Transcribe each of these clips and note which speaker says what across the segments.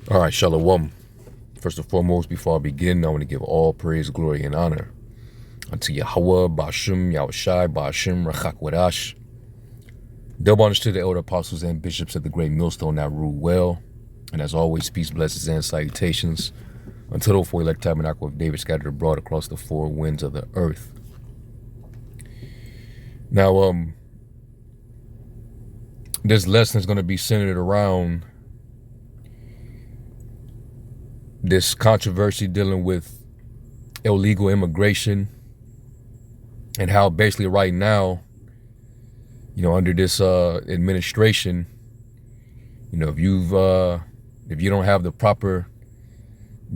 Speaker 1: All right, Shalom. First and foremost, before I begin, I want to give all praise, glory, and honor unto Yahweh, Ba'ashim, Yahushai, Ba'ashim, Rachak Wadash. Double honors to the elder apostles and bishops of the great millstone that rule well. And as always, peace, blessings, and salutations unto the four elect tabernacle of David scattered abroad across the four winds of the earth. Now, this lesson is going to be centered around this controversy dealing with illegal immigration and how basically right now, under this administration, if you don't have the proper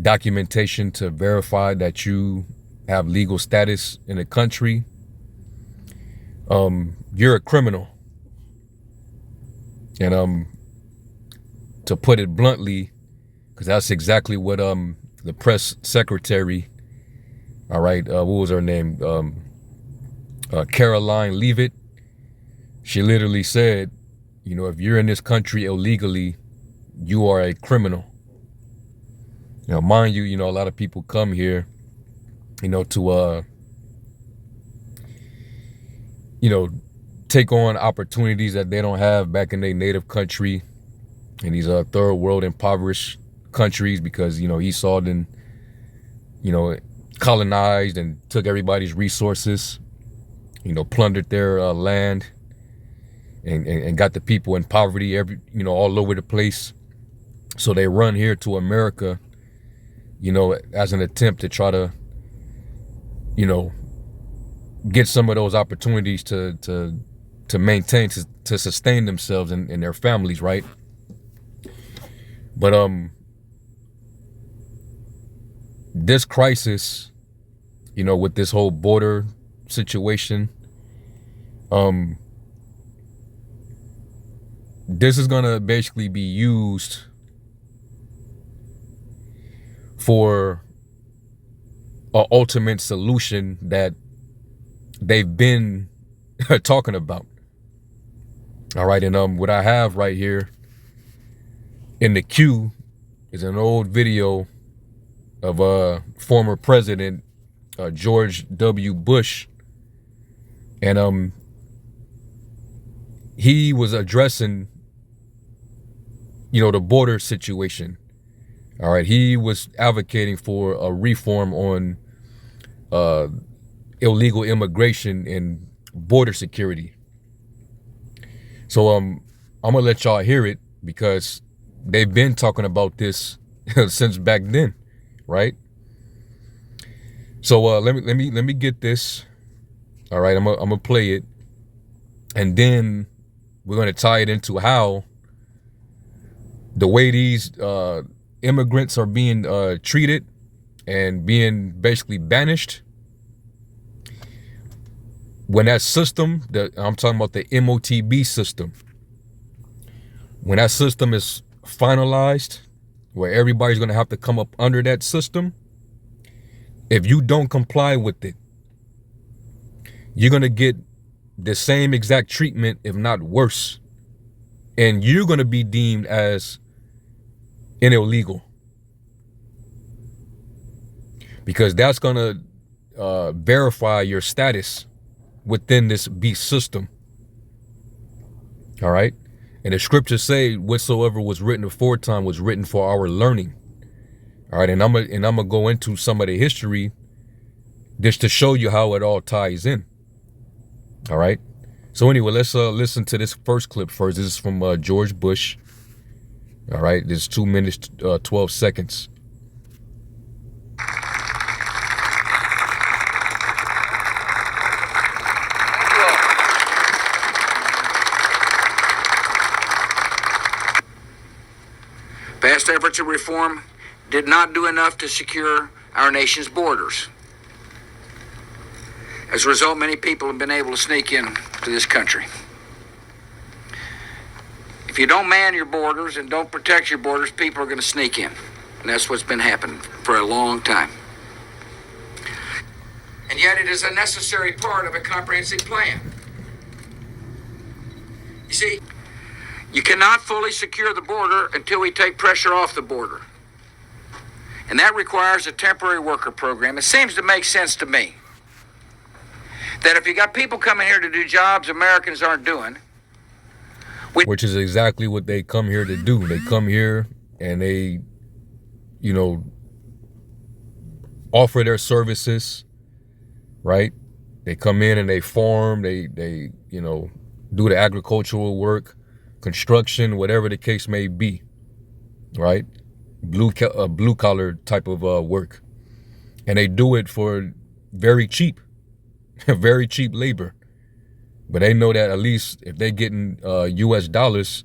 Speaker 1: documentation to verify that you have legal status in the country, you're a criminal. And to put it bluntly, because that's exactly what the press secretary, all right, what was her name? Caroline Leavitt. She literally said, if you're in this country illegally, you are a criminal. Mind you, a lot of people come here, to take on opportunities that they don't have back in their native country, in these third world impoverished countries, because Esau then colonized and took everybody's resources, plundered their land, and got the people in poverty all over the place. So they run here to America, as an attempt to try to get some of those opportunities to maintain, to sustain themselves and their families, right? But this crisis, with this whole border situation, this is gonna basically be used for an ultimate solution that they've been talking about. All right, and what I have right here in the queue is an old video of former President George W. Bush, and he was addressing the border situation. All right, he was advocating for a reform on illegal immigration and border security. So I'm gonna let y'all hear it, because they've been talking about this since back then, right? So let me get this. All right, I'm gonna play it, and then we're gonna tie it into how the way these immigrants are being treated and being basically banished. When that system, I'm talking about the MOTB system, when that system is finalized, where everybody's going to have to come up under that system, if you don't comply with it, you're going to get the same exact treatment, if not worse. And you're going to be deemed as an illegal, because that's going to verify your status within this beast system. All right, and the scriptures say whatsoever was written aforetime was written for our learning. All right, and I'm gonna go into some of the history just to show you how it all ties in. All right, so anyway, let's listen to this first clip first. This is from George Bush. All right, this is 2 minutes 12 seconds.
Speaker 2: Past efforts of reform did not do enough to secure our nation's borders. As a result, many people have been able to sneak in to this country. If you don't man your borders and don't protect your borders, people are going to sneak in. And that's what's been happening for a long time. And yet it is a necessary part of a comprehensive plan. You see, You cannot fully secure the border until we take pressure off the border. And that requires a temporary worker program. It seems to make sense to me that if you got people coming here to do jobs Americans aren't doing,
Speaker 1: which is exactly what they come here to do. They come here and they, you know, offer their services, right? They come in and they farm, they you know, do the agricultural work, construction, whatever the case may be, right? Blue collar type of work. And they do it for very cheap, very cheap labor. But they know that at least if they're getting US dollars,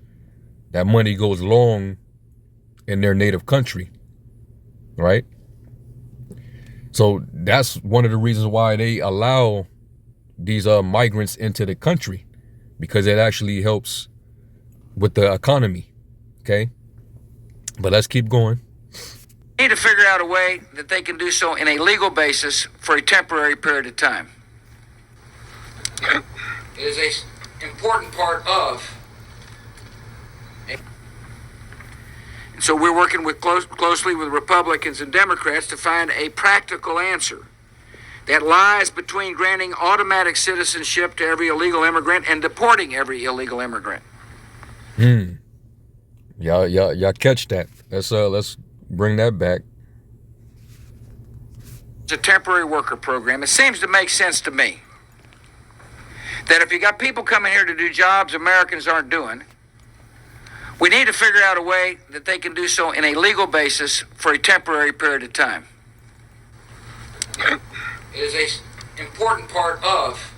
Speaker 1: that money goes long in their native country, right? So that's one of the reasons why they allow these migrants into the country, because it actually helps with the economy, okay? But let's keep going.
Speaker 2: Need to figure out a way that they can do so in a legal basis for a temporary period of time. It is an important part of. And so we're working closely with Republicans and Democrats to find a practical answer that lies between granting automatic citizenship to every illegal immigrant and deporting every illegal immigrant.
Speaker 1: Y'all catch that. Let's bring that back.
Speaker 2: It's a temporary worker program. It seems to make sense to me that if you got people coming here to do jobs Americans aren't doing, we need to figure out a way that they can do so in a legal basis for a temporary period of time. It is an important part of.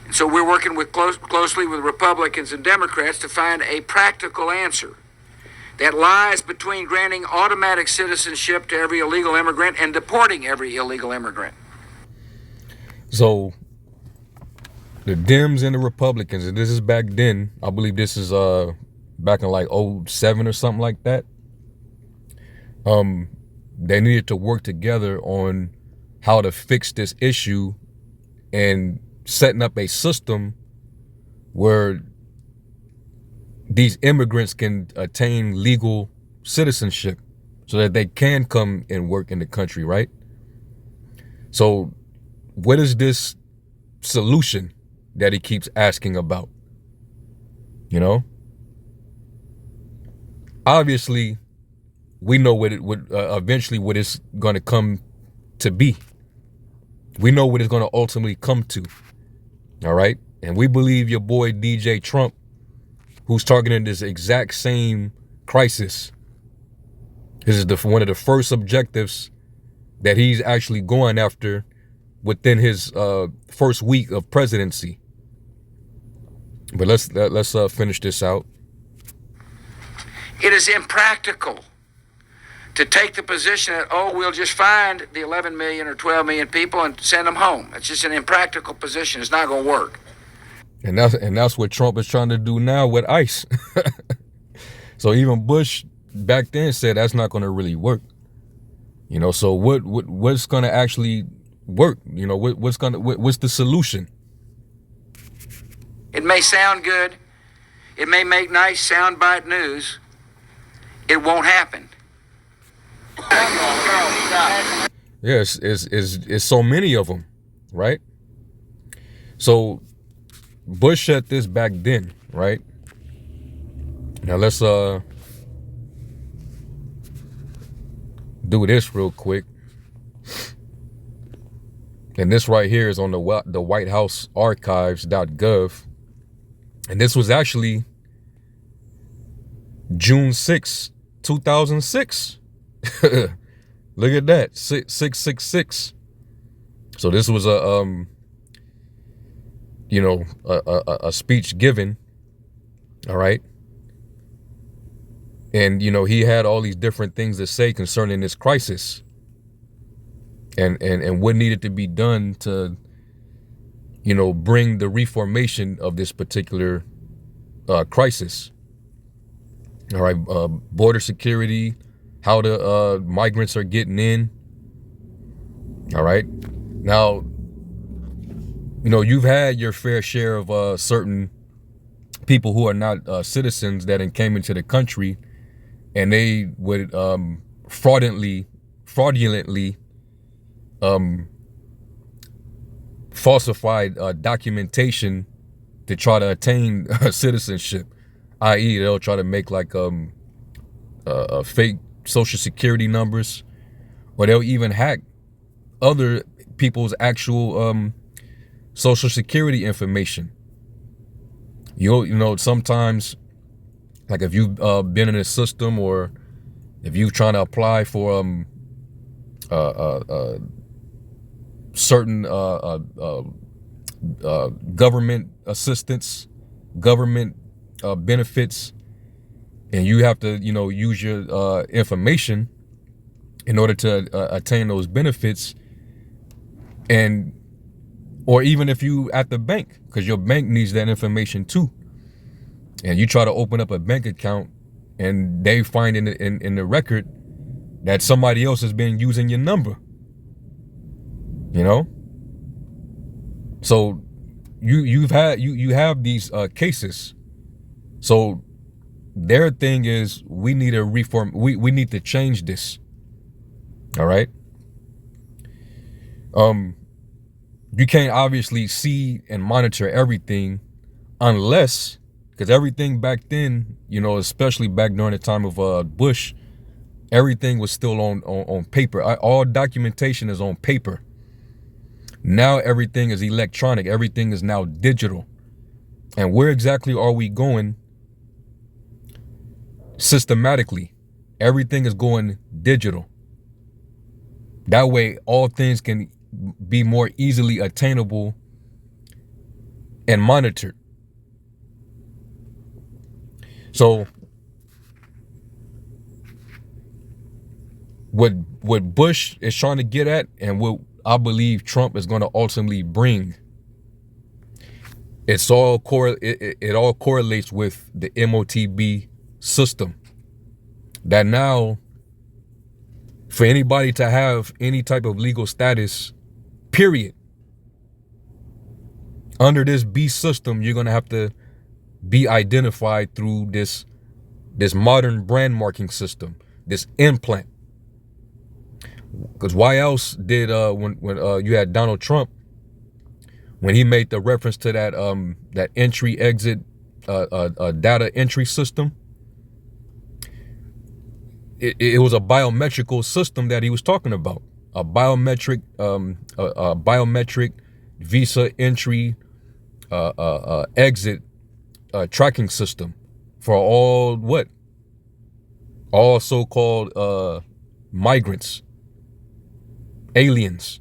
Speaker 2: And so we're working closely with Republicans and Democrats to find a practical answer that lies between granting automatic citizenship to every illegal immigrant and deporting every illegal immigrant.
Speaker 1: So the Dems and the Republicans, and this is back then, I believe this is back in like 2007 or something like that. They needed to work together on how to fix this issue and setting up a system where these immigrants can attain legal citizenship so that they can come and work in the country, right? So what is this solution that he keeps asking about? You know? Obviously, we know what it would eventually what it's going to come to be. We know what it's going to ultimately come to. All right? And we believe your boy DJ Trump, who's targeting this exact same crisis. This is one of the first objectives that he's actually going after within his first week of presidency. But let's finish this out.
Speaker 2: It is impractical to take the position that, oh, we'll just find the 11 million or 12 million people and send them home. It's just an impractical position. It's not going to work.
Speaker 1: And that's what Trump is trying to do now with ICE. So even Bush back then said that's not going to really work. You know, so what's going to actually work? You know, what's the solution?
Speaker 2: It may sound good. It may make nice soundbite news. It won't happen.
Speaker 1: Yes, it's so many of them, right? So Bush said this back then, right? Now let's do this real quick. And this right here is on the White House archives.gov. And this was actually June 6, 2006. Look at that, 666. So this was a speech given, all right? And, you know, he had all these different things to say concerning this crisis and what needed to be done to, you know, bring the reformation of this particular crisis. All right, border security, how the migrants are getting in. All right. Now, you know, you've had your fair share of certain people who are not citizens that came into the country, and they would fraudulently falsify documentation to try to attain citizenship, i.e., they'll try to make like fake social security numbers, or they'll even hack other people's actual social security information. You know, sometimes, like if you've been in a system, or if you're trying to apply for certain government assistance, government benefits, and you have to, you know, use your information in order to attain those benefits, and or even if you at the bank, because your bank needs that information too, and you try to open up a bank account, and they find in the record that somebody else has been using your number, you know. So you have these cases. So their thing is, we need a reform. We need to change this. All right. You can't obviously see and monitor everything, unless, because everything back then, you know, especially back during the time of Bush, everything was still on paper. All documentation is on paper. Now everything is electronic. Everything is now digital. And where exactly are we going systematically? Everything is going digital. That way, all things can be more easily attainable and monitored. So what Bush is trying to get at, and what I believe Trump is going to ultimately bring, it all correlates with the MOTB system. That now, for anybody to have any type of legal status, period, under this B system, you're going to have to be identified through this modern brand marking system, this implant. Because why else did when you had Donald Trump, when he made the reference to that entry exit data entry system, it was a biometrical system that he was talking about, a biometric visa entry exit tracking system for all so-called migrants, aliens.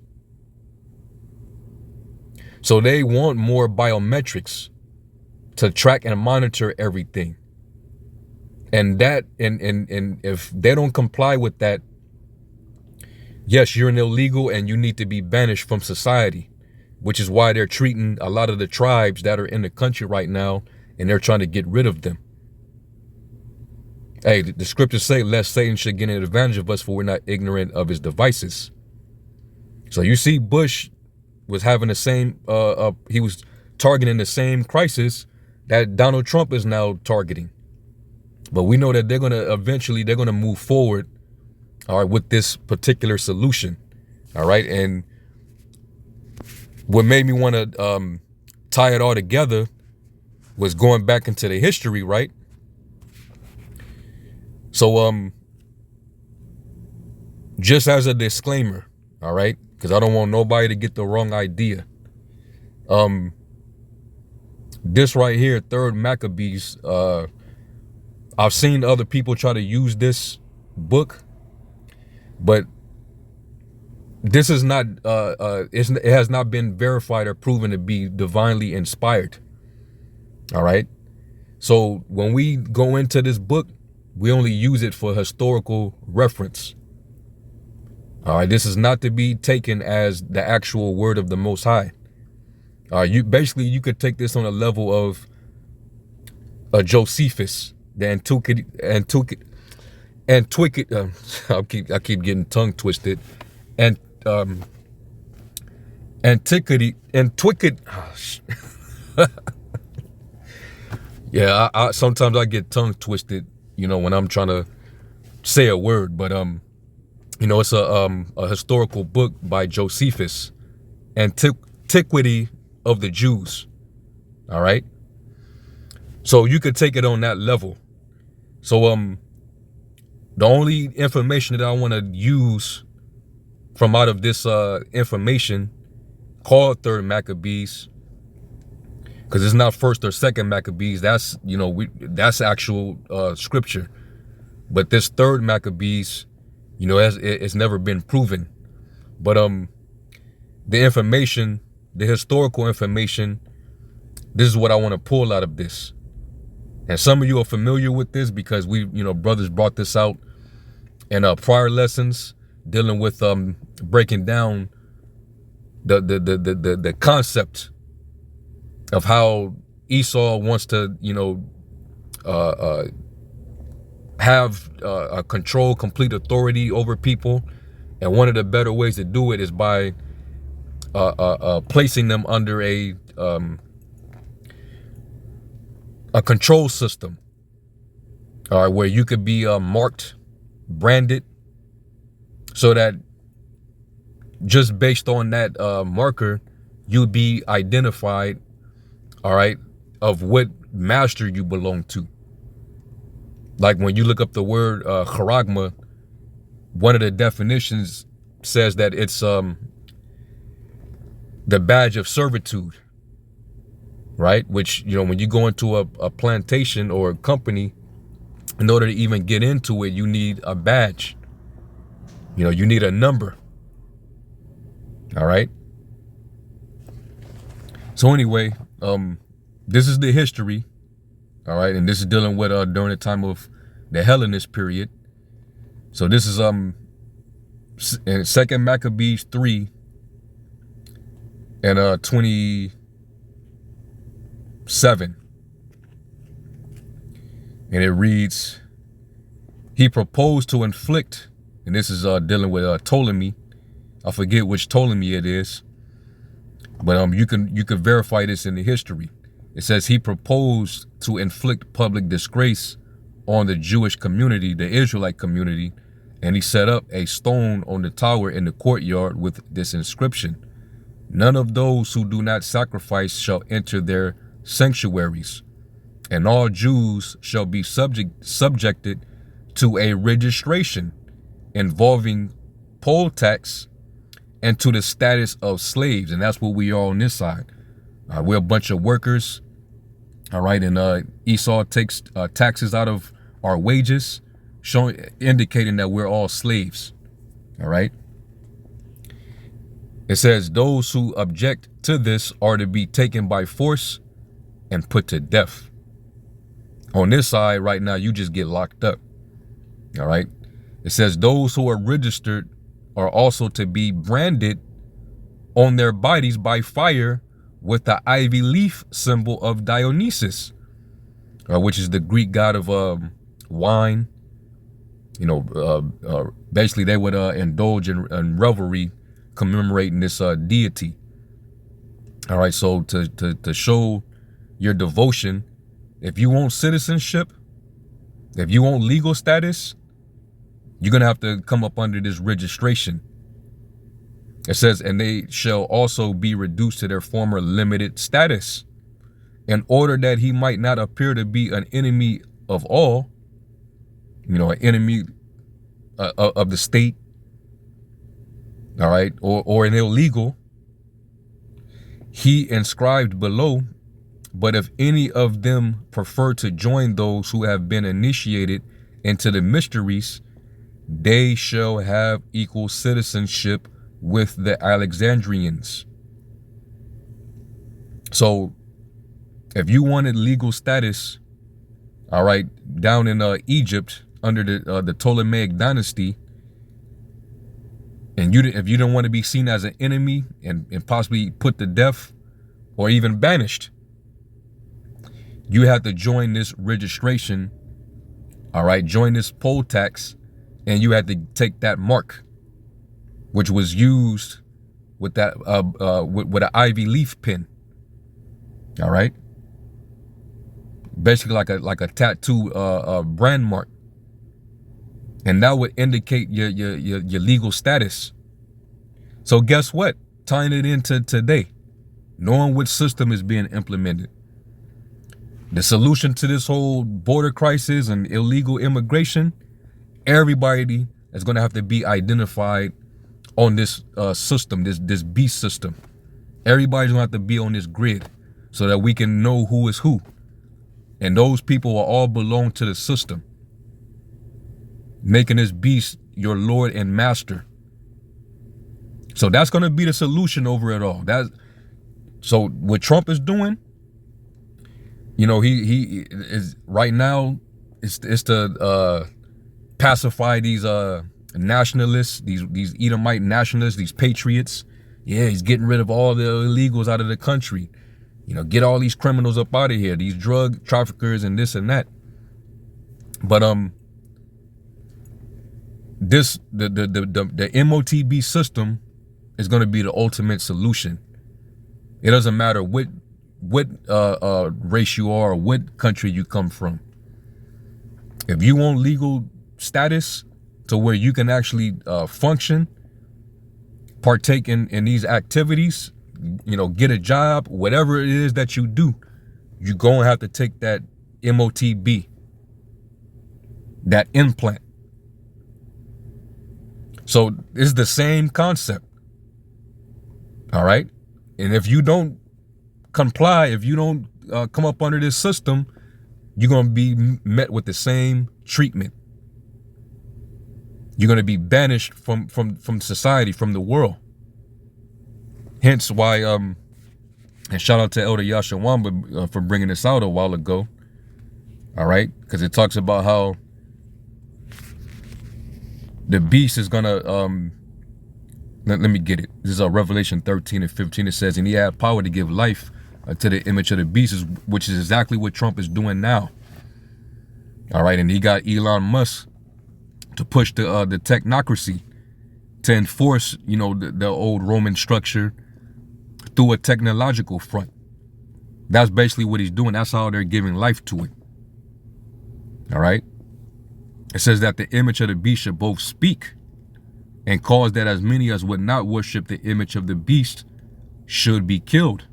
Speaker 1: So they want more biometrics to track and monitor everything. And if they don't comply with that, yes, you're an illegal and you need to be banished from society, which is why they're treating a lot of the tribes that are in the country right now, and they're trying to get rid of them. Hey, the scriptures say, lest Satan should get an advantage of us, for we're not ignorant of his devices. So you see, Bush was having the same, he was targeting the same crisis that Donald Trump is now targeting. But we know that they're going to move forward, all right, with this particular solution. All right. And what made me want to tie it all together was going back into the history, right? So just as a disclaimer, all right, because I don't want nobody to get the wrong idea. This right here, 3rd Maccabees, I've seen other people try to use this book, but this is not, it has not been verified or proven to be divinely inspired. All right. So when we go into this book, we only use it for historical reference. All right. This is not to be taken as the actual word of the Most High. You could take this on a level of Josephus, the I keep getting tongue twisted, and antiquity. Yeah, I sometimes I get tongue twisted, when I'm trying to say a word, but it's a historical book by Josephus, Antiquity of the Jews. All right. So you could take it on that level. So the only information that I want to use from out of this information called Third Maccabees, because it's not First or Second Maccabees. That's that's actual scripture. But this Third Maccabees, it's never been proven. But the information, the historical information, this is what I want to pull out of this. And some of you are familiar with this because we, brothers brought this out in prior lessons dealing with breaking down the concept of how Esau wants to, have a control, complete authority over people. And one of the better ways to do it is by placing them under a control system, all right, where you could be marked, branded, so that just based on that marker, you'd be identified, all right, of what master you belong to. Like when you look up the word charagma, one of the definitions says that it's the badge of servitude, right? Which, when you go into a plantation or a company, in order to even get into it, you need a badge. You need a number. All right. So anyway, this is the history. All right. And this is dealing with during the time of the Hellenist period. So this is in 2nd Maccabees 3 and 27. And it reads, he proposed to inflict, and this is dealing with Ptolemy. I forget which Ptolemy it is, but you can verify this in the history. It says he proposed to inflict public disgrace on the Jewish community, the Israelite community, and he set up a stone on the tower in the courtyard with this inscription: none of those who do not sacrifice shall enter their sanctuaries, and all Jews shall be subjected to a registration involving poll tax and to the status of slaves. And that's what we are on this side. We're a bunch of workers. All right. And Esau takes taxes out of our wages, indicating that we're all slaves. All right. It says those who object to this are to be taken by force and put to death. On this side right now, you just get locked up. All right. It says those who are registered are also to be branded on their bodies by fire with the ivy leaf symbol of Dionysus, which is the Greek god of wine. Basically they would indulge in revelry commemorating this deity. All right, so to show your devotion, if you want citizenship, if you want legal status, you're going to have to come up under this registration. It says, and they shall also be reduced to their former limited status, in order that he might not appear to be an enemy of all, an enemy of the state, all right, or an illegal. He inscribed below, but if any of them prefer to join those who have been initiated into the mysteries, they shall have equal citizenship with the Alexandrians. So if you wanted legal status, all right, down in Egypt under the Ptolemaic dynasty, and if you didn't want to be seen as an enemy and possibly put to death or even banished, you have to join this registration, all right, join this poll tax, and you had to take that mark, which was used with that with an ivy leaf pin. All right, basically like a tattoo brand mark, and that would indicate your legal status. So guess what? Tying it into today, knowing which system is being implemented. The solution to this whole border crisis and illegal immigration, everybody is going to have to be identified on this system, this beast system. Everybody's going to have to be on this grid so that we can know who is who. And those people will all belong to the system, making this beast your Lord and master. So that's going to be the solution over it all. So what Trump is doing, you know, he is right now, it's to pacify these nationalists, these Edomite nationalists, these patriots. Yeah, he's getting rid of all the illegals out of the country. You know, get all these criminals up out of here, these drug traffickers and this and that. But the MOTB system is going to be the ultimate solution. It doesn't matter what race you are or what country you come from. If you want legal status to where you can actually function, partake in these activities, you know, get a job, whatever it is that you do, you're going to have to take that MOTB, that implant. So it's the same concept. All right. And if you don't comply, if you don't come up under this system, you're going to be met with the same treatment. You're going to be banished from society, from the world. Hence why, and shout out to Elder Yashawamba for bringing this out a while ago. All right. Because it talks about how the beast is going to, let me get it. This is Revelation 13 and 15. It says, and he had power to give life to the image of the beast, which is exactly what Trump is doing now. All right. And he got Elon Musk to push the technocracy to enforce, you know, the old Roman structure through a technological front. That's basically what he's doing. That's how they're giving life to it. All right. It says that the image of the beast should both speak and cause that as many as would not worship the image of the beast should be killed.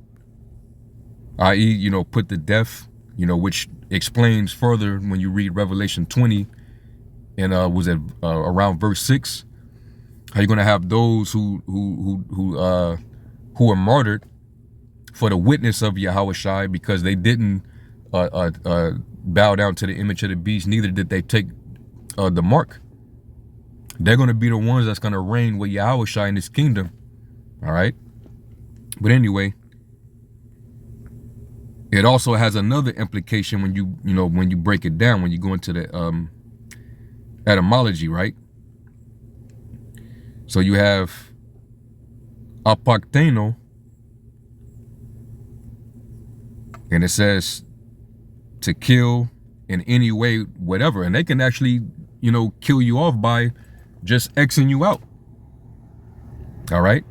Speaker 1: I.e., you know, put to death, you know, which explains further when you read Revelation 20 and was it around verse 6, how you're going to have those who are martyred for the witness of Yahushua because they didn't bow down to the image of the beast, neither did they take the mark. They're going to be the ones that's going to reign with Yahushua in his kingdom. All right. But anyway, it also has another implication when when you break it down, when you go into the etymology, right? So you have apakteno, and it says to kill in any way, whatever. And they can actually, you know, kill you off by just Xing you out. All right.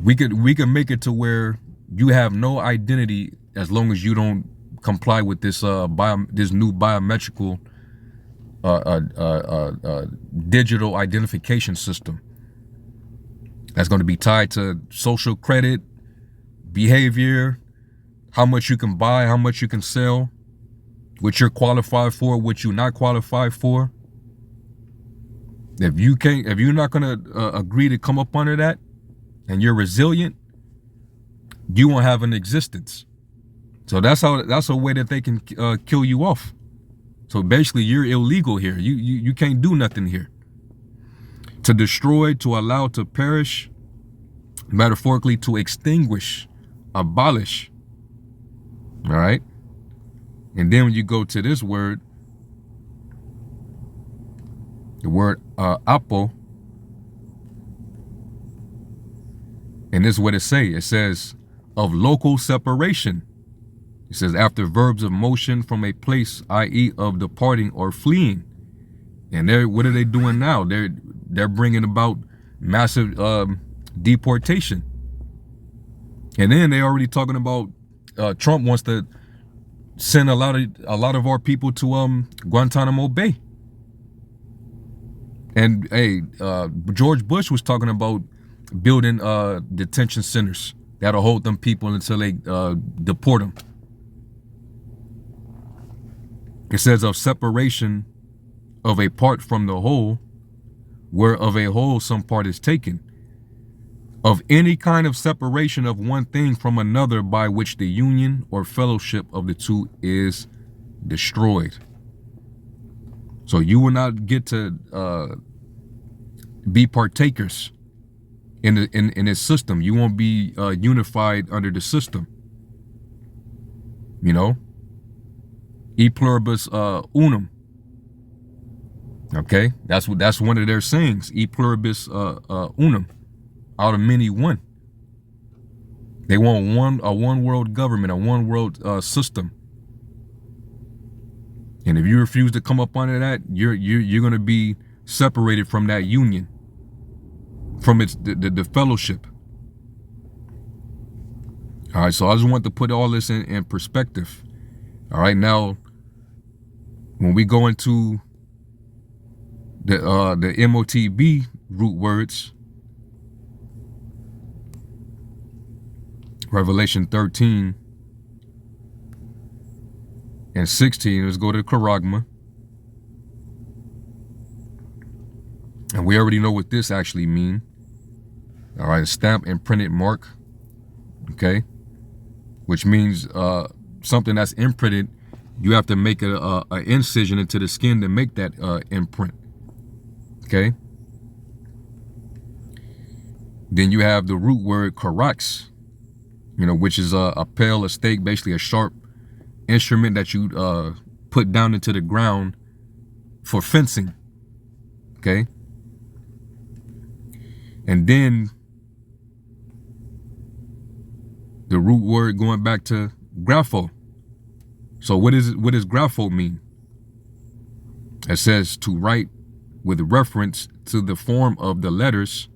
Speaker 1: We could make it to where you have no identity as long as you don't comply with this this new biometrical digital identification system that's going to be tied to social credit, behavior, how much you can buy, how much you can sell, what you're qualified for, what you're not qualified for. If you're not going to agree to come up under that and you're resilient, you won't have an existence. So that's a way that they can kill you off. So basically you're illegal here. You can't do nothing here. To destroy, to allow to perish, metaphorically to extinguish, abolish. All right. And then when you go to this word, the word apo, and this is what it says. It says of local separation. It says after verbs of motion from a place, i.e. of departing or fleeing. And what are they doing now? They're bringing about massive deportation. And then they already talking about Trump wants to send a lot of our people to Guantanamo Bay. And hey, George Bush was talking about building detention centers that'll hold them people until they deport them. It says of separation of a part from the whole, where of a whole some part is taken. Of any kind of separation of one thing from another by which the union or fellowship of the two is destroyed. So you will not get to be partakers in this system. You won't be unified under the system. You know, e pluribus unum. Okay, that's one of their sayings. E pluribus unum. Out of many, one. They want a one world government, a one world system. And if you refuse to come up under that, you're going to be separated from that union, from the fellowship. All right, so I just want to put all this in perspective. All right, now when we go into the MOTB root words, Revelation 13 and 16, let's go to Charagma. And we already know what this actually means. All right, a stamp and printed mark, okay? Which means something that's imprinted, you have to make a incision into the skin to make that imprint, okay? Then you have the root word karax, you know, which is a pale, a stake, basically a sharp instrument that you put down into the ground for fencing, okay? And then the root word going back to grapho. So what does grapho mean? It says to write with reference to the form of the letters,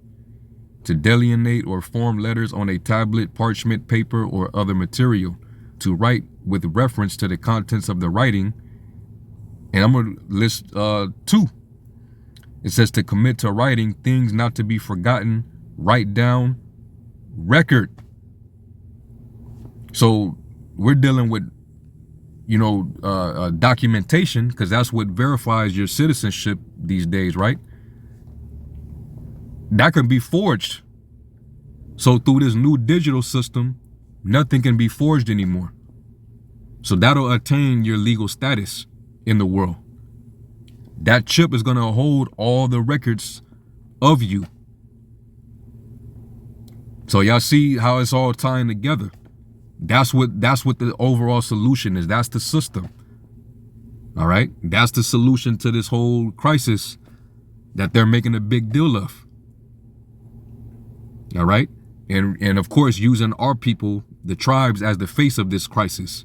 Speaker 1: to delineate or form letters on a tablet, parchment, paper, or other material, to write with reference to the contents of the writing. And I'm going to list two. It says to commit to writing things not to be forgotten, write down, record. So we're dealing with, you know, documentation, because that's what verifies your citizenship these days, right? That can be forged. So through this new digital system, nothing can be forged anymore. So that'll attain your legal status in the world. That chip is going to hold all the records of you. So y'all see how it's all tying together. That's what the overall solution is. That's the system. All right. That's the solution to this whole crisis that they're making a big deal of. All right. And of course, using our people, the tribes, as the face of this crisis,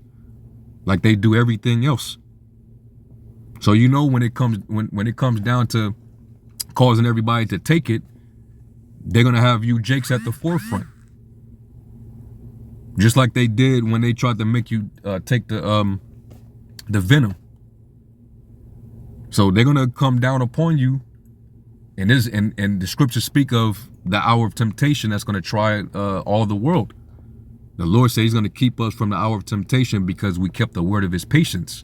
Speaker 1: like they do everything else. So, you know, when it comes down to causing everybody to take it, they're going to have you Jakes at the forefront. Just like they did when they tried to make you take the venom. So they're going to come down upon you. And the scriptures speak of the hour of temptation that's going to try all the world. The Lord says he's going to keep us from the hour of temptation because we kept the word of his patience.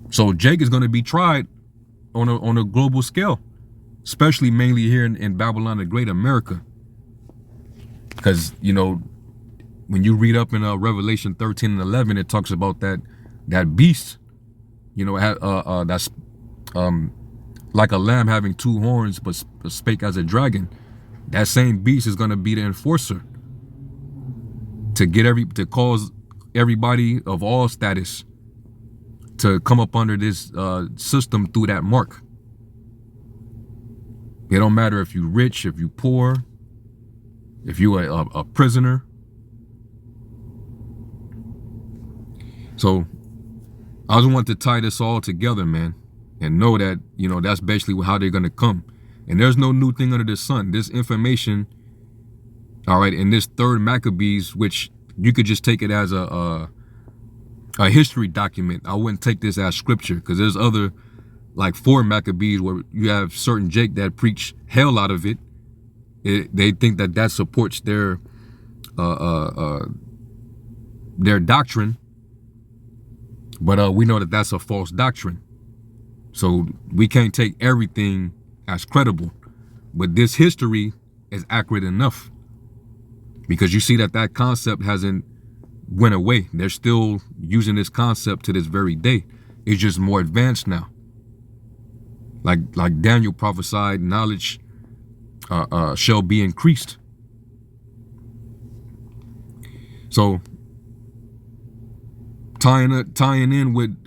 Speaker 1: So Jake is going to be tried on a global scale, especially mainly here in Babylon the Great, America. Because, you know, when you read up in Revelation 13 and 11, it talks about that beast, you know, that's like a lamb having two horns, but spake as a dragon. That same beast is going to be the enforcer to cause everybody of all status to come up under this system through that mark. It don't matter if you're rich, if you're poor, if you're a prisoner. So I just want to tie this all together, man, and know that, you know, that's basically how they're going to come. And there's no new thing under the sun. This information, all right, in this third Maccabees, which you could just take it as a history document. I wouldn't take this as scripture, because there's other, like 4 Maccabees, where you have certain Jake that preach hell out of it. They think that supports their doctrine, but we know that that's a false doctrine. So we can't take everything as credible, but this history is accurate enough, because you see that concept hasn't went away. They're still using this concept to this very day. It's just more advanced now. Like Daniel prophesied, knowledge shall be increased. So tying in with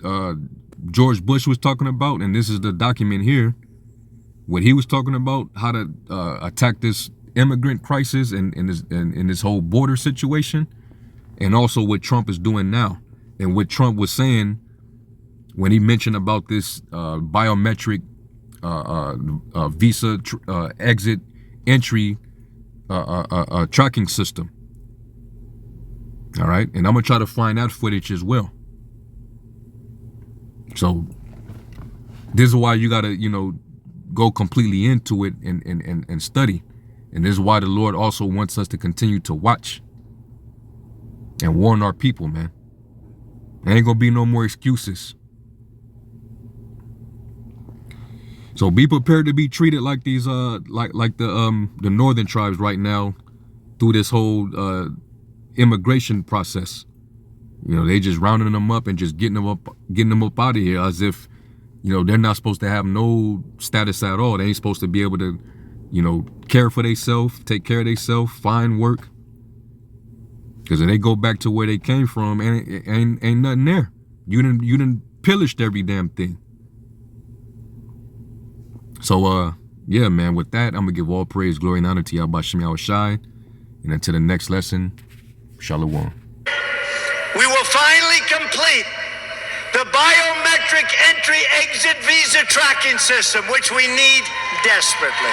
Speaker 1: George Bush was talking about, and this is the document here, what he was talking about, how to attack this immigrant crisis and in this whole border situation, and also what Trump is doing now, and what Trump was saying when he mentioned about this biometric visa exit entry tracking system. All right, and I'm gonna try to find that footage as well. So this is why you gotta, go completely into it and study. And this is why the Lord also wants us to continue to watch and warn our people, man. There ain't gonna be no more excuses. So be prepared to be treated like these like the northern tribes right now through this whole immigration process. They just rounding them up and just getting them up out of here, as if they're not supposed to have no status at all. They ain't supposed to be able to care for themselves, take care of themselves, find work. Because if they go back to where they came from, ain't nothing there. You done pillaged every damn thing. So yeah, man, with that, I'm gonna give all praise, glory, and honor to Yahweh Shem Yahushai. And until the next lesson, Shalom.
Speaker 3: We will finally complete the biometric entry exit visa tracking system, which we need desperately.